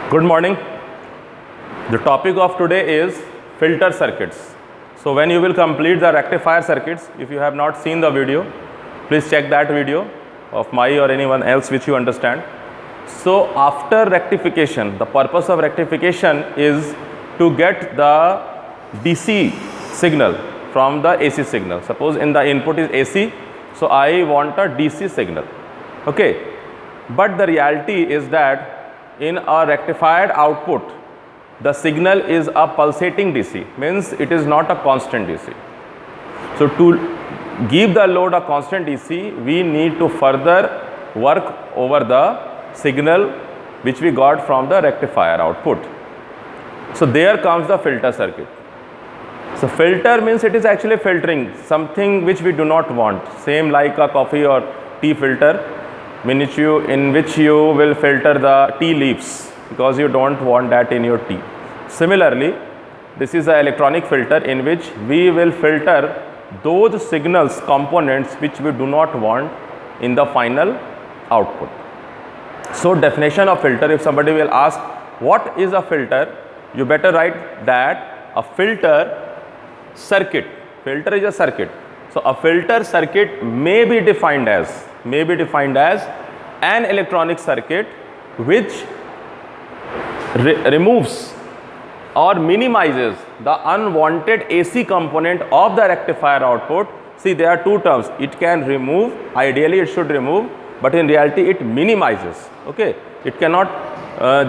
Good morning. The topic of today is filter circuits. So when you will complete the rectifier circuits, if you have not seen the video, please check that video of my or anyone else which you understand. So after rectification, the purpose of rectification is to get the DC signal from the AC signal. Suppose in the input is AC, so I want a DC signal. Okay, but the reality is that in a rectified output, the signal is a pulsating DC, means it is not a constant DC. So to give the load a constant DC, we need to further work over the signal which we got from the rectifier output. So there comes the filter circuit. So filter means it is actually filtering something which we do not want, same like a coffee or tea filter in which you will filter the tea leaves because you don't want that in your tea. Similarly, this is an electronic filter in which we will filter those signals components which we do not want in the final output. So definition of filter, if somebody will ask what is a filter, you better write that a filter circuit, filter is a circuit. So a filter circuit may be defined as an electronic circuit which removes or minimizes the unwanted AC component of the rectifier output. See, there are two terms. It can remove, ideally it should remove, but in reality it minimizes. Okay, it cannot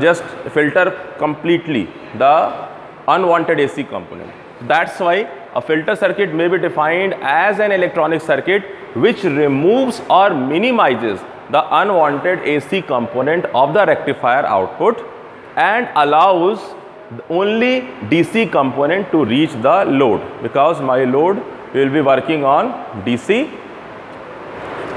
just filter completely the unwanted AC component. That's why a filter circuit may be defined as an electronic circuit which removes or minimizes the unwanted AC component of the rectifier output and allows only DC component to reach the load, because my load will be working on DC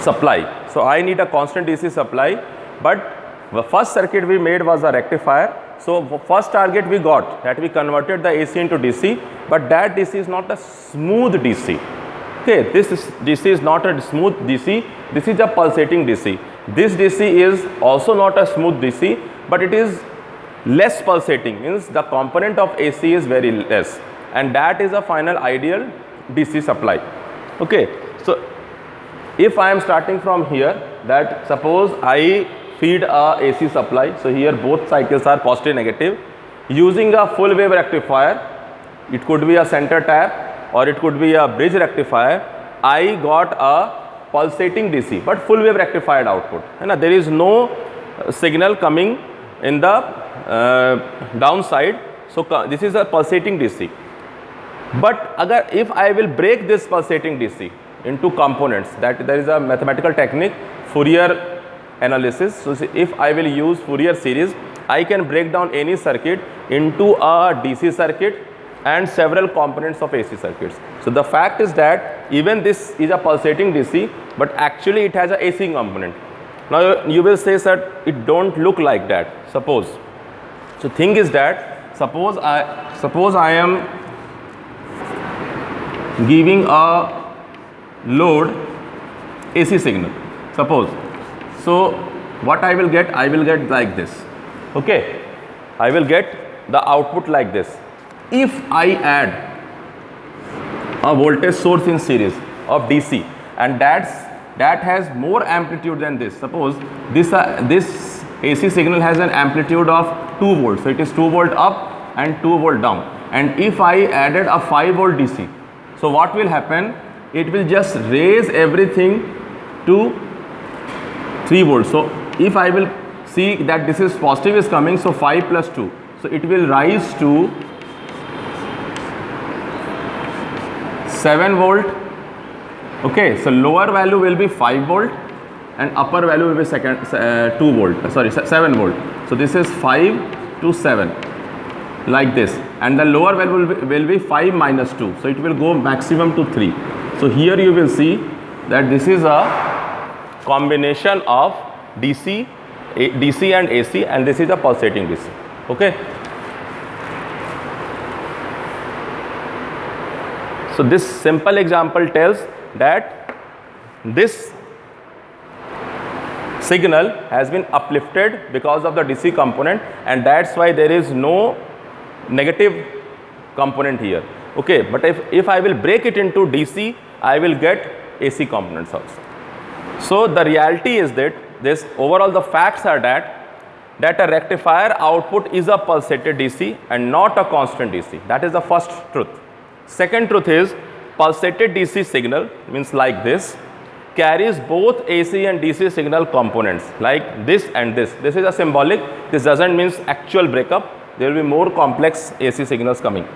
supply. So I need a constant DC supply, but the first circuit we made was a rectifier. So first target we got, that we converted the AC into DC, but that DC is not a smooth DC. Okay, this DC is not a smooth DC, this is a pulsating DC. This DC is also not a smooth DC, but it is less pulsating, means the component of AC is very less, and that is a final ideal DC supply. Okay, so if I am starting from here, that suppose I feed a AC supply, so here both cycles are positive negative, using a full wave rectifier, it could be a center tap or it could be a bridge rectifier, I got a pulsating DC but full wave rectified output, and there is no signal coming in the downside. So this is a pulsating DC. But if I will break this pulsating DC into components, that there is a mathematical technique, Fourier analysis. So if I will use Fourier series, I can break down any circuit into a DC circuit and several components of AC circuits. So the fact is that even this is a pulsating DC, but actually it has a AC component. Now you will say that it don't look like that. Suppose. So thing is that suppose I am giving a load AC signal. Suppose. So what I will get like this. Okay, I will get the output like this. If I add a voltage source in series of DC, and that has more amplitude than this. Suppose this AC signal has an amplitude of 2 volts, so it is 2 volt up and 2 volt down. And if I added a 5 volt DC, so what will happen? It will just raise everything to 3 volts. So if I will see that this is positive is coming, so 5 plus 2, so it will rise to 7 volt. Okay, so lower value will be 5 volt and upper value will be 7 volt. So this is 5 to 7 like this, and the lower value will be 5 minus 2, so it will go maximum to 3. So here you will see that this is a combination of DC and AC, and this is a pulsating DC. Okay, so this simple example tells that this signal has been uplifted because of the DC component, and that's why there is no negative component here. Okay, but if I will break it into DC, I will get AC components also. So the reality is that this overall the facts are that a rectifier output is a pulsated DC and not a constant DC. That is the first truth. Second truth is pulsated DC signal means like this carries both AC and DC signal components like this and this. This is a symbolic. This doesn't mean actual breakup. There will be more complex AC signals coming.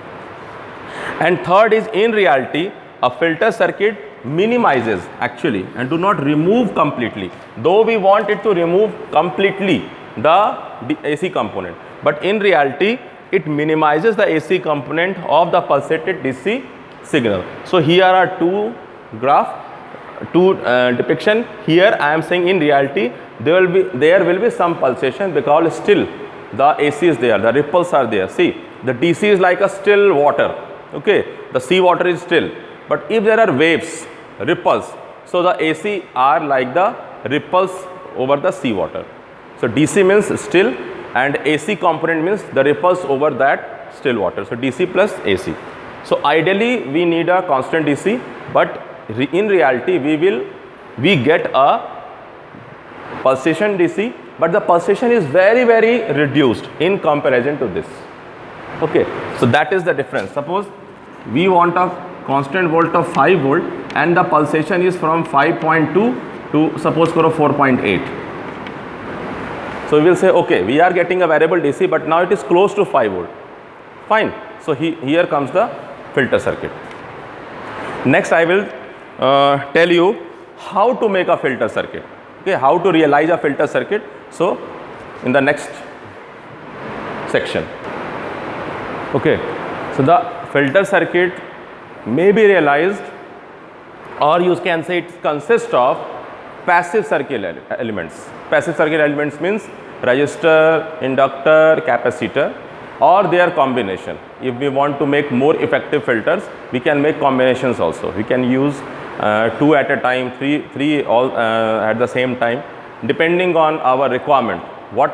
And third is, in reality, a filter circuit minimizes actually and do not remove completely, though we want it to remove completely the AC component, but in reality it minimizes the AC component of the pulsated DC signal. So here are two depiction. Here I am saying in reality there will be some pulsation because still the AC is there, the ripples are there. See, the DC is like a still water, okay, the sea water is still, but if there are waves, ripples, so the AC are like the ripples over the sea water. So DC means still and AC component means the ripples over that still water. So DC plus AC. So ideally we need a constant DC, but in reality we get a pulsation DC, but the pulsation is very reduced in comparison to this. Okay, so that is the difference. Suppose we want a constant volt of 5 volt and the pulsation is from 5.2 to suppose 4.8. So we will say, okay, we are getting a variable DC, but now it is close to 5 volt. Fine. So here comes the filter circuit. Next I will tell you how to make a filter circuit. Okay, how to realize a filter circuit. So in the next section. Okay, so the filter circuit may be realized, or you can say it consists of passive circuit elements. Passive circuit elements means resistor, inductor, capacitor, or their combination. If we want to make more effective filters, we can make combinations also. We can use 2 at a time, three all at the same time, depending on our requirement. What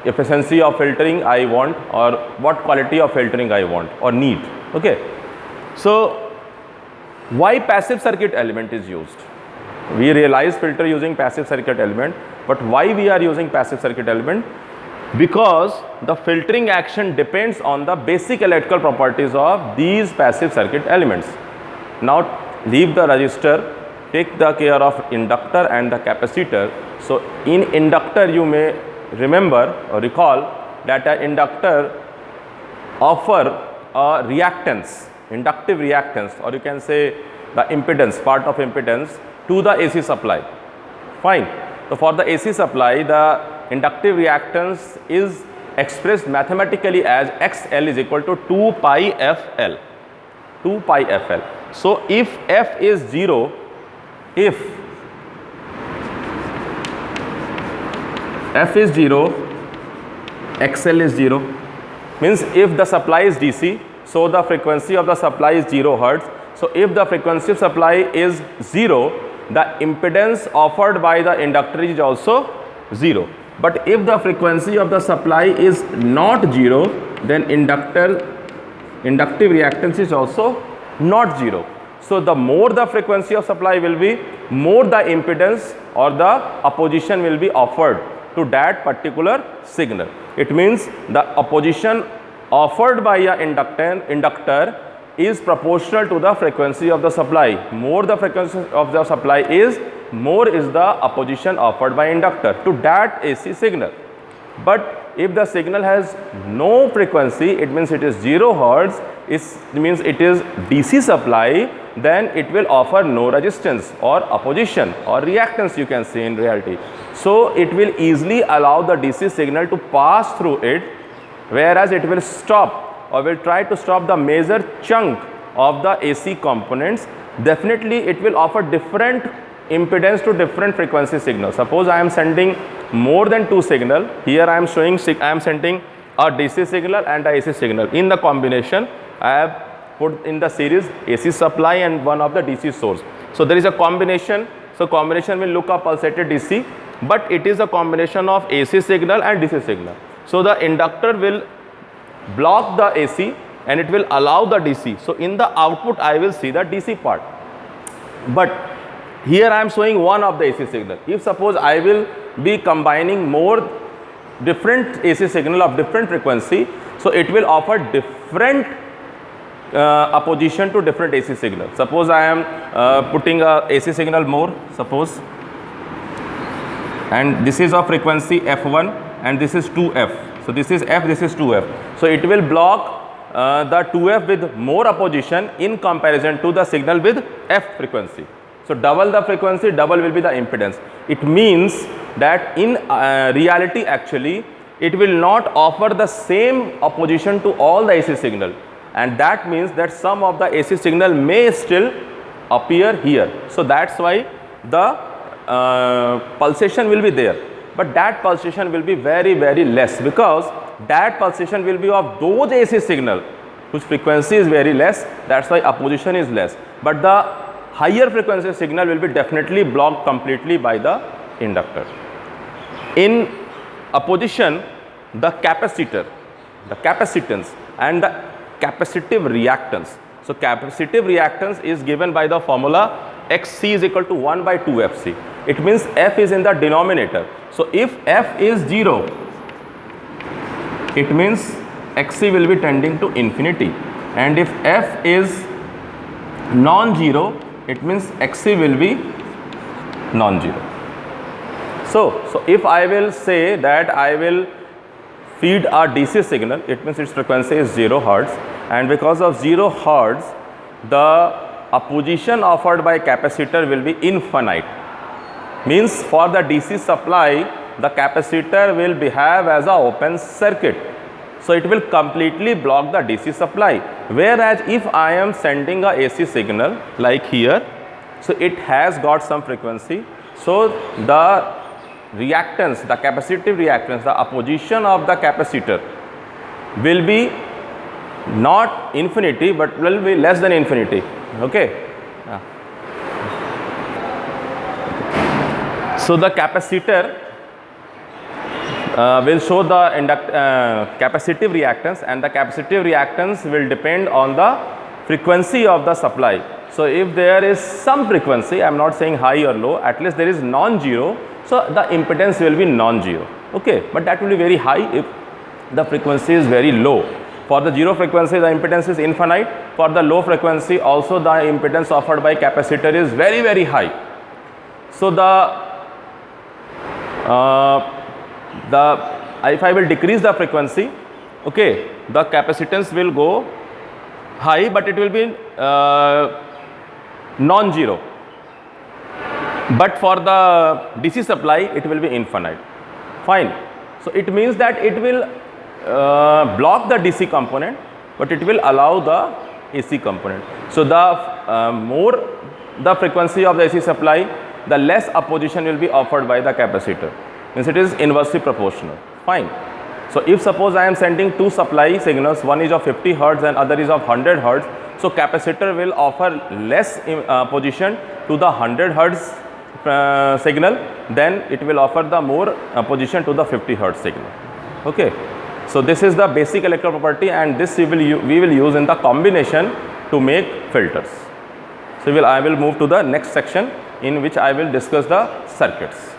efficiency of filtering I want, or what quality of filtering I want or need. Okay. So why passive circuit element is used? We realize filter using passive circuit element, but why we are using passive circuit element? Because the filtering action depends on the basic electrical properties of these passive circuit elements. Now leave the resistor, take the care of inductor and the capacitor. So in inductor you may remember or recall that an inductor offer a reactance, inductive reactance, or you can say the impedance, part of impedance to the AC supply. Fine. So for the AC supply, the inductive reactance is expressed mathematically as XL is equal to 2 pi FL. 2 pi FL. So if F is 0, if F is 0, XL is 0, means if the supply is DC, so the frequency of the supply is 0 Hertz. So if the frequency of supply is 0, the impedance offered by the inductor is also 0. But if the frequency of the supply is not 0, then inductive reactance is also not 0. So the more the frequency of supply will be, more the impedance or the opposition will be offered to that particular signal. It means the opposition offered by a inductor is proportional to the frequency of the supply. More the frequency of the supply is, more is the opposition offered by inductor to that AC signal. But if the signal has no frequency, it means it is 0 Hertz, it means it is DC supply, then it will offer no resistance or opposition or reactance, you can say in reality. So it will easily allow the DC signal to pass through it, whereas it will stop or will try to stop the major chunk of the AC components. Definitely it will offer different impedance to different frequency signals. Suppose I am sending more than 2 signal. Here I am showing I am sending a DC signal and a AC signal. In the combination I have put in the series AC supply and one of the DC source. So there is a combination So combination will look a pulsated DC, but it is a combination of AC signal and DC signal. So the inductor will block the AC and it will allow the DC. So in the output I will see the DC part. But here I am showing one of the AC signal. If suppose I will be combining more different AC signal of different frequency, so it will offer different opposition to different AC signal. Suppose I am putting a AC signal more, suppose, and this is of frequency F1 and this is 2F. So this is F, this is 2F. So it will block the 2F with more opposition in comparison to the signal with F frequency. So double the frequency, double will be the impedance. It means that in reality actually it will not offer the same opposition to all the AC signal, and that means that some of the AC signal may still appear here. So that's why the pulsation will be there, but that pulsation will be very less, because that pulsation will be of those AC signal whose frequency is very less. That's why opposition is less, but the higher frequency signal will be definitely blocked completely by the inductor. In opposition, the capacitor, the capacitance and the capacitive reactance. So capacitive reactance is given by the formula Xc is equal to 1 by 2Fc. It means F is in the denominator. So if F is 0, it means Xc will be tending to infinity, and if F is non-zero, it means Xc will be non-zero. So if I will say that I will feed a DC signal, it means its frequency is 0 Hertz, and because of 0 Hertz, the opposition offered by capacitor will be infinite. Means for the DC supply, the capacitor will behave as an open circuit. So it will completely block the DC supply. Whereas if I am sending a AC signal like here, so it has got some frequency. So the reactance, the capacitive reactance, the opposition of the capacitor will be not infinity, but will be less than infinity. Okay. So the capacitor will show the capacitive reactance, and the capacitive reactance will depend on the frequency of the supply. So if there is some frequency, I am not saying high or low, at least there is non-zero, so the impedance will be non-zero. Okay, but that will be very high if the frequency is very low. For the zero frequency, the impedance is infinite. For the low frequency also, the impedance offered by capacitor is very high. So if I will decrease the frequency, okay, the capacitance will go high, but it will be non-zero. But for the DC supply, it will be infinite. Fine. So it means that it will block the DC component, but it will allow the AC component. So the more the frequency of the AC supply, the less opposition will be offered by the capacitor. Means it is inversely proportional. Fine. So if suppose I am sending two supply signals, one is of 50 Hertz and other is of 100 Hertz, so capacitor will offer less opposition to the 100 Hertz signal, then it will offer the more opposition to the 50 Hertz signal. Okay. So this is the basic electrical property, and this we will use in the combination to make filters. So I will move to the next section, in which I will discuss the circuits.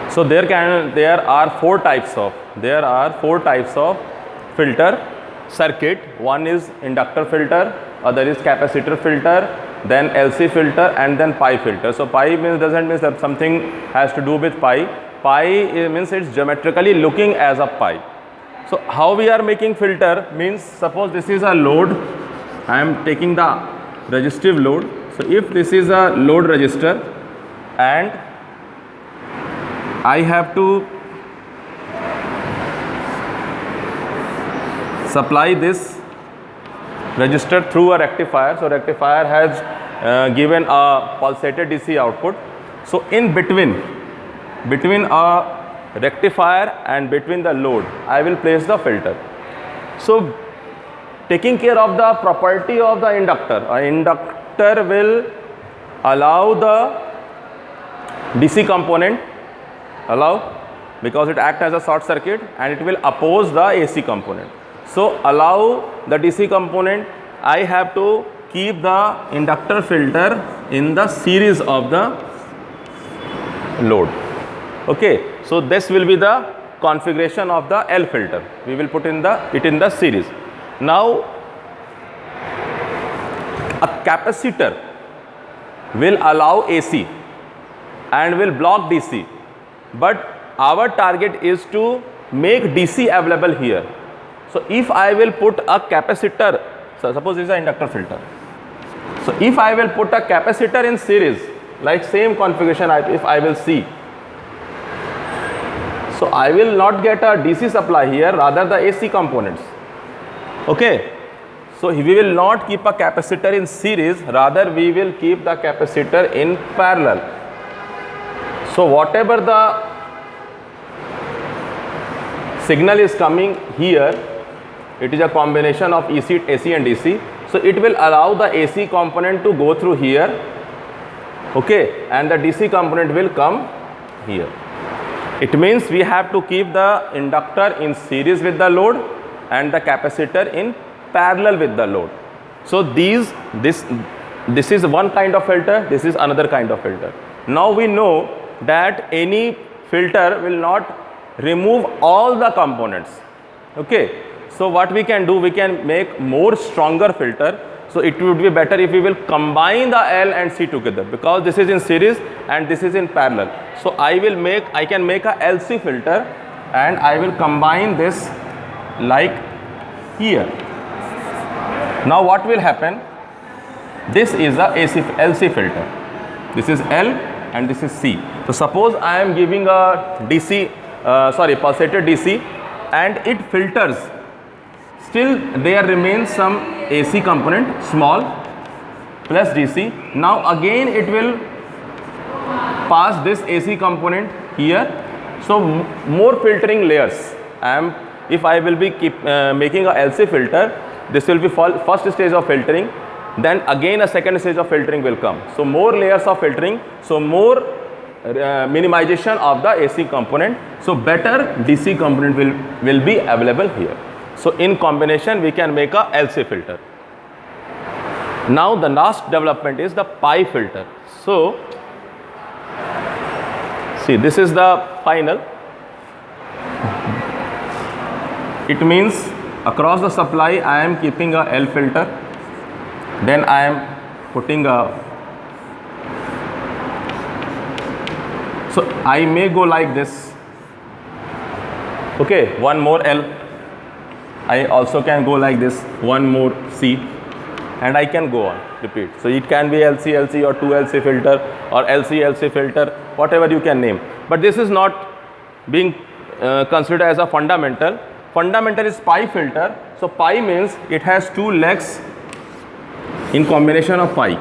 So there are four types of filter circuit. One is inductor filter, other is capacitor filter, then LC filter, and then pi filter. So pi doesn't mean that something has to do with pi. Pi means it's geometrically looking as a pi. So how we are making filter means, suppose this is a load, I am taking the resistive load. So if this is a load resistor and I have to supply this resistor through a rectifier. So rectifier has given a pulsated DC output. So in between a rectifier and between the load, I will place the filter. So taking care of the property of the inductor, an inductor will allow the DC component, because it acts as a short circuit, and it will oppose the AC component. So allow the DC component, I have to keep the inductor filter in the series of the load. Okay, so this will be the configuration of the L filter. We will put it in the series. Now a capacitor will allow AC and will block DC, but our target is to make DC available here. So if I will put a capacitor, so suppose this is an inductor filter. So if I will put a capacitor in series, like same configuration, if I will see, so I will not get a DC supply here, rather the AC components. Okay, so we will not keep a capacitor in series, rather we will keep the capacitor in parallel. So whatever the signal is coming here, it is a combination of AC and DC. So it will allow the AC component to go through here, okay, and the DC component will come here. It means we have to keep the inductor in series with the load and the capacitor in parallel with the load. So this is one kind of filter, this is another kind of filter. Now we know that any filter will not remove all the components. Okay, so what we can do, we can make more stronger filter. So it would be better if we will combine the L and C together, because this is in series and this is in parallel. So I can make a LC filter and I will combine this like here. Now what will happen? This is a LC filter. This is L and this is C. So suppose I am giving a pulsated DC and it filters. Still there remains some AC component, small, plus DC. Now again it will pass this AC component here. So more filtering layers. If I will be making a LC filter, this will be first stage of filtering, then again a second stage of filtering will come. So more layers of filtering, so more minimization of the AC component. So better DC component will be available here. So in combination we can make a LC filter. Now the last development is the pi filter. So see, this is the final. It means across the supply I am keeping a L filter, then I am putting a, so I may go like this. Okay, one more L. I also can go like this, one more C, and I can go on, repeat. So it can be LC or 2LC filter or LC filter, whatever you can name. But this is not being considered as a fundamental. Fundamental is pi filter. So pi means it has two legs in combination of pi.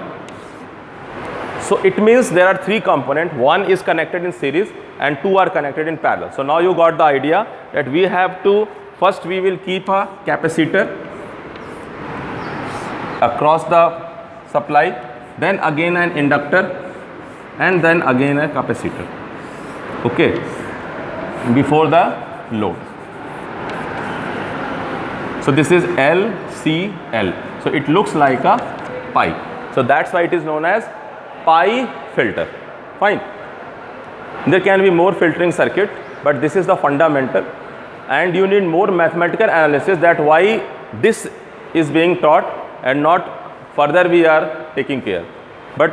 So it means there are three components, one is connected in series and two are connected in parallel. So now you got the idea that we have to, first we will keep a capacitor across the supply, then again an inductor, and then again a capacitor, okay, before the load. So this is LCL. So it looks like a pi. So that's why it is known as pi filter. Fine. There can be more filtering circuit, but this is the fundamental. And you need more mathematical analysis, that why this is being taught and not further we are taking care. But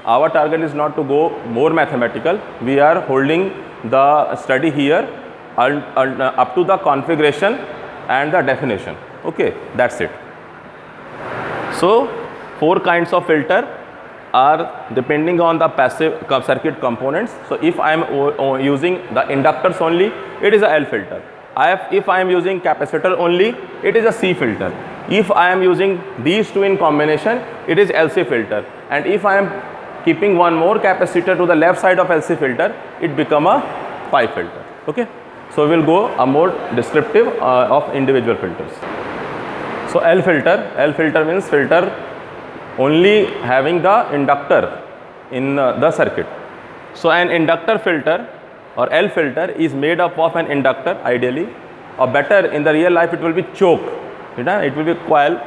our target is not to go more mathematical. We are holding the study here up to the configuration and the definition. Okay, that's it. So 4 kinds of filter are depending on the passive circuit components. So if I am using the inductors only, it is a L filter. If I am using capacitor only, it is a C filter. If I am using these two in combination, it is LC filter. And if I am keeping one more capacitor to the left side of LC filter, it become a pi filter. Okay. So we will go a more descriptive of individual filters. So L filter means filter only having the inductor in the circuit. So an inductor filter or L filter is made up of an inductor ideally, or better in the real life it will be choke, you know, it will be coil.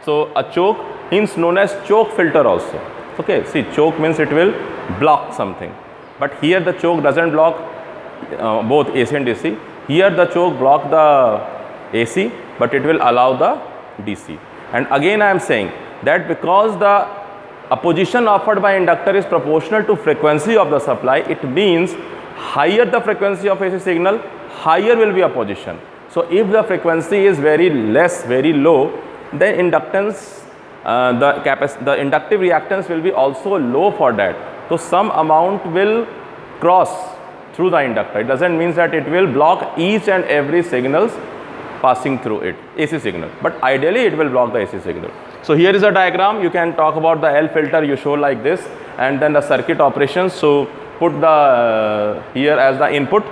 So a choke is known as choke filter also. Okay, see, choke means it will block something, but here the choke doesn't block both AC and DC. Here the choke block the AC, but it will allow the DC. And again I am saying that because the opposition offered by inductor is proportional to frequency of the supply, it means higher the frequency of AC signal, higher will be opposition. So if the frequency is very less, very low, then inductance, the inductive reactance will be also low for that. So some amount will cross through the inductor. It doesn't mean that it will block each and every signals passing through it, AC signal, but ideally it will block the AC signal. So here is a diagram. You can talk about the L filter, you show like this, and then the circuit operations. So put the here as the input,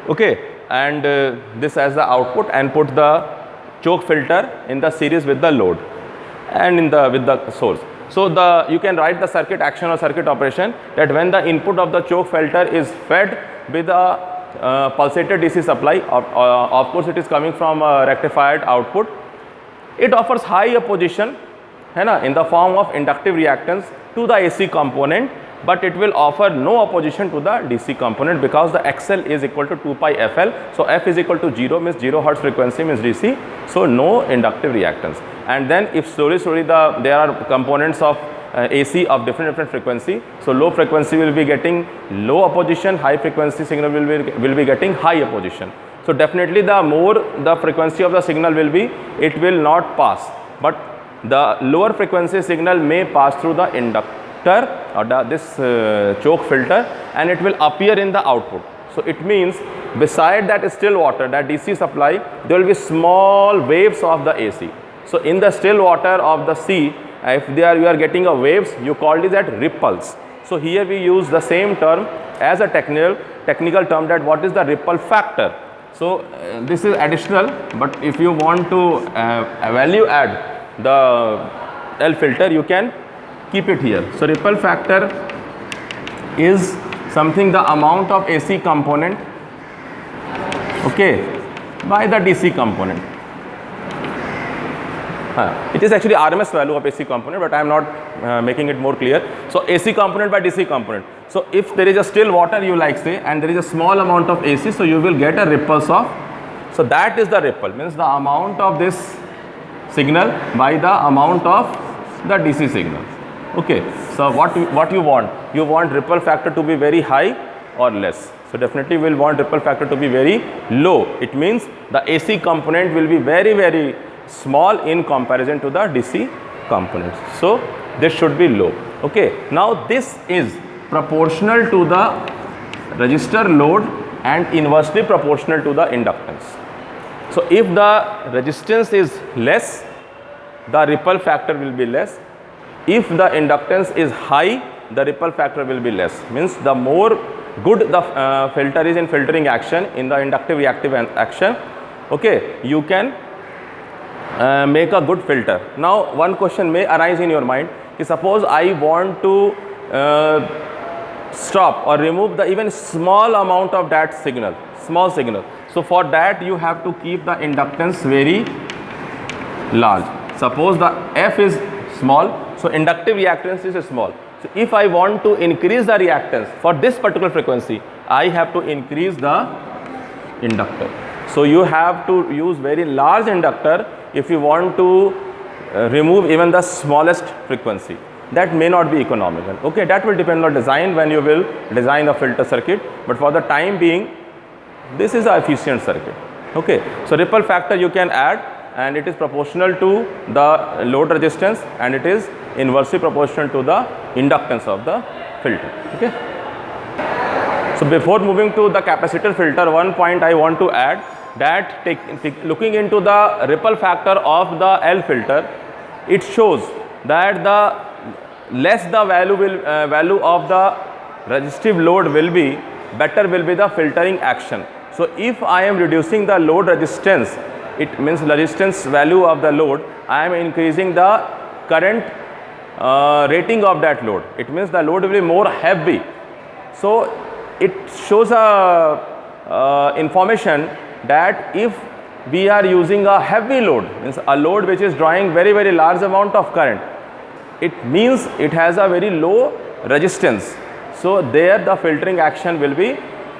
okay, and this as the output, and put the choke filter in the series with the load and in the with the source. So you can write the circuit action or circuit operation that when the input of the choke filter is fed with a pulsated DC supply, of course it is coming from a rectified output, it offers high opposition in the form of inductive reactance to the AC component, but it will offer no opposition to the DC component because the XL is equal to 2 pi FL. So F is equal to 0 means 0 Hertz frequency means DC, so no inductive reactance. And then if slowly there are components of AC of different frequency, so low frequency will be getting low opposition, high frequency signal will be getting high opposition. So definitely the more the frequency of the signal will be, it will not pass, but the lower frequency signal may pass through the inductor or this choke filter, and it will appear in the output. So it means beside that still water, that DC supply, there will be small waves of the AC. So in the still water of the sea, if you are getting a waves, you call it as ripples. So here we use the same term as a technical term, that what is the ripple factor. So this is additional, but if you want to value add the L filter, you can keep it here. So ripple factor is something, the amount of AC component, okay, by the DC component. It is actually RMS value of AC component, but I am not making it more clear. So AC component by DC component. So if there is a still water, you like say, and there is a small amount of AC, so you will get a ripples of, so that is the ripple, means the amount of this signal by the amount of the DC signal. Okay, so what you want? You want ripple factor to be very high or less. So definitely we will want ripple factor to be very low. It means the AC component will be very small in comparison to the DC components. So this should be low. Okay, now this is proportional to the resistor load and inversely proportional to the inductance. So if the resistance is less, the ripple factor will be less. If the inductance is high, the ripple factor will be less. Means the more good the filter is in filtering action, in the inductive reactive action, okay, you can make a good filter. Now one question may arise in your mind, suppose I want to stop or remove the even small amount of that signal, small signal. So for that you have to keep the inductance very large. Suppose the F is small, so inductive reactance is small. So if I want to increase the reactance for this particular frequency, I have to increase the inductor. So you have to use very large inductor if you want to remove even the smallest frequency. That may not be economical. Okay, that will depend on design when you will design a filter circuit, but for the time being, this is an efficient circuit. Okay, so ripple factor you can add, and it is proportional to the load resistance, and it is inversely proportional to the inductance of the filter. Okay. So before moving to the capacitor filter, one point I want to add, that looking into the ripple factor of the L filter, it shows that the less the value of the resistive load will be, better will be the filtering action. So if I am reducing the load resistance, it means resistance value of the load, I am increasing the current rating of that load. It means the load will be more heavy. So it shows a information that if we are using a heavy load, means a load which is drawing very large amount of current, it means it has a very low resistance. So there the filtering action will be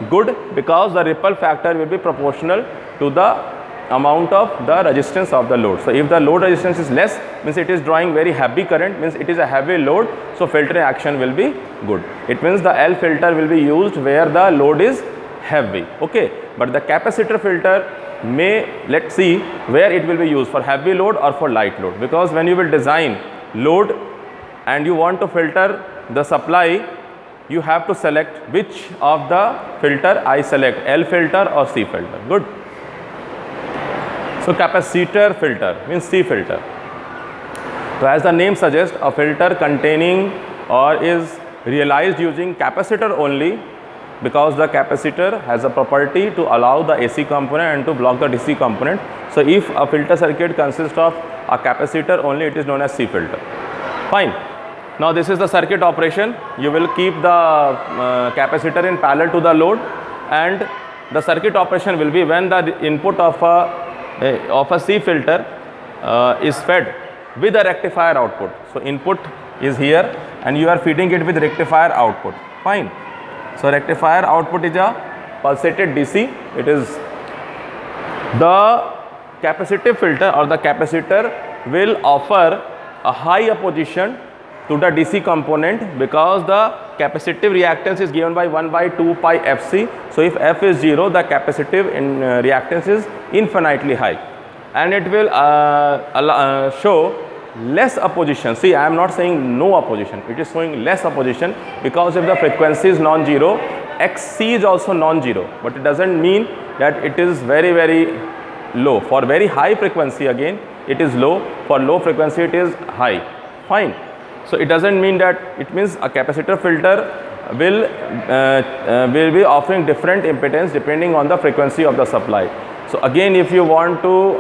good, because the ripple factor will be proportional to the amount of the resistance of the load. So if the load resistance is less, means it is drawing very heavy current, means it is a heavy load, so filtering action will be good. It means the L filter will be used where the load is heavy. Okay, but the capacitor filter may, let's see where it will be used, for heavy load or for light load, because when you will design load and you want to filter the supply, you have to select which of the filter I select, L filter or C filter. Good. So capacitor filter means C filter. So as the name suggests, a filter containing or is realized using capacitor only, because the capacitor has a property to allow the AC component and to block the DC component. So if a filter circuit consists of a capacitor only, it is known as C filter. Fine. Now this is the circuit operation. You will keep the capacitor in parallel to the load, and the circuit operation will be when the input of a C filter is fed with a rectifier output. So input is here and you are feeding it with rectifier output. Fine. So rectifier output is a pulsated DC. It is the capacitive filter, or the capacitor will offer a high opposition to the DC component, because the capacitive reactance is given by 1 by 2 pi Fc. So if F is 0, the capacitive reactance is infinitely high, and it will show less opposition. See, I am not saying no opposition, it is showing less opposition, because if the frequency is non-zero, Xc is also non-zero, but it doesn't mean that it is very low. For very high frequency again it is low, for low frequency it is high. Fine. So it doesn't mean that, it means a capacitor filter will be offering different impedance depending on the frequency of the supply. So again, if you want to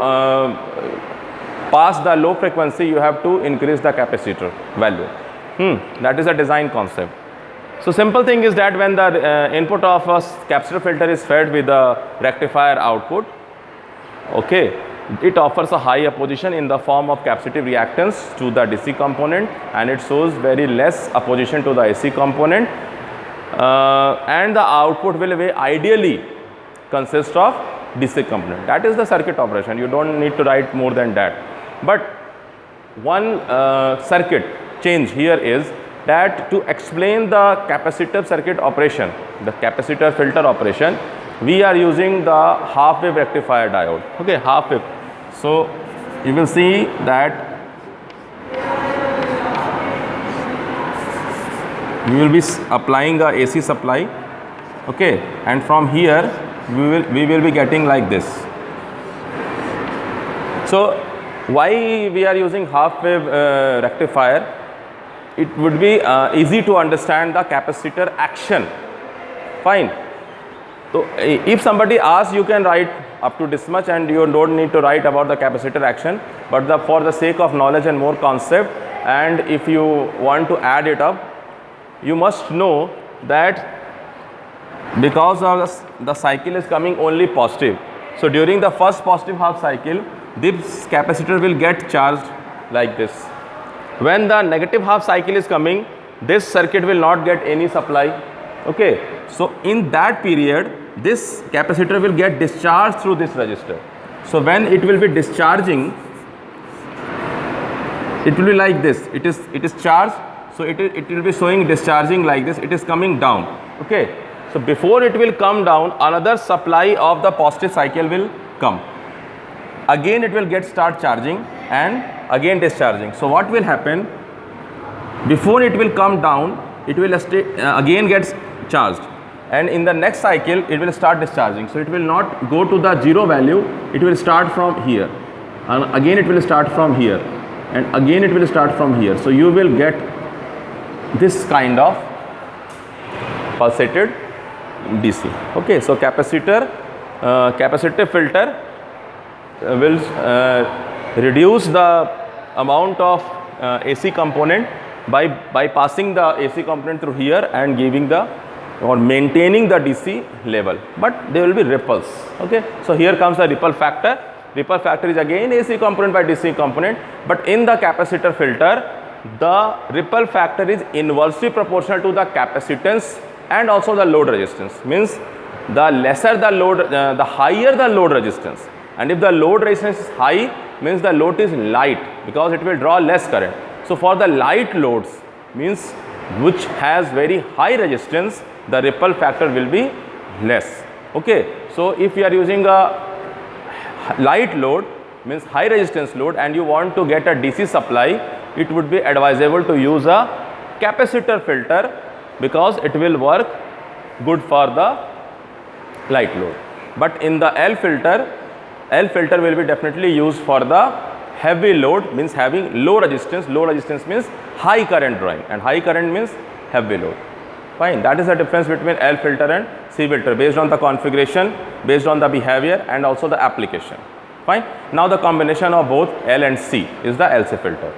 pass the low frequency, you have to increase the capacitor value. That is a design concept. So simple thing is that when the input of a capacitor filter is fed with the rectifier output, okay, it offers a high opposition in the form of capacitive reactance to the DC component, and it shows very less opposition to the AC component, and the output will be ideally consist of DC component. That is the circuit operation. You don't need to write more than that. But one circuit change here is that to explain the capacitive circuit operation, the capacitor filter operation, we are using the half wave rectifier diode. Okay, half wave. So you will see that we will be applying a AC supply, okay, and from here we will be getting like this. So why we are using half wave rectifier? It would be easy to understand the capacitor action. Fine. So if somebody asks, you can write up to this much and you don't need to write about the capacitor action, but for the sake of knowledge and more concept, and if you want to add it up, you must know that because of the cycle is coming only positive. So during the first positive half cycle, this capacitor will get charged like this. When the negative half cycle is coming, this circuit will not get any supply. Okay, so in that period, this capacitor will get discharged through this resistor. So when it will be discharging, it will be like this. It is charged, so it will be showing discharging like this. It is coming down. Okay, so before it will come down, another supply of the positive cycle will come. Again it will start charging and again discharging. So what will happen? Before it will come down, it will again get charged, and in the next cycle it will start discharging. So it will not go to the zero value, it will start from here, and again it will start from here, and again it will start from here. So you will get this kind of pulsated DC. Okay, so capacitive filter will reduce the amount of AC component by passing the AC component through here and giving the or maintaining the DC level, but there will be ripples. Okay, so here comes the ripple factor. Ripple factor is again AC component by DC component, but in the capacitor filter, the ripple factor is inversely proportional to the capacitance and also the load resistance. Means the lesser the load, the higher the load resistance, and if the load resistance is high, means the load is light because it will draw less current. So for the light loads, means which has very high resistance, the ripple factor will be less. Okay, so if you are using a light load, means high resistance load, and you want to get a DC supply, it would be advisable to use a capacitor filter because it will work good for the light load. But in the L filter will be definitely used for the heavy load, means having low resistance. Low resistance means high current drawing, and high current means heavy load. Fine, that is the difference between L filter and C filter based on the configuration, based on the behavior, and also the application. Fine. Now the combination of both L and C is the LC filter.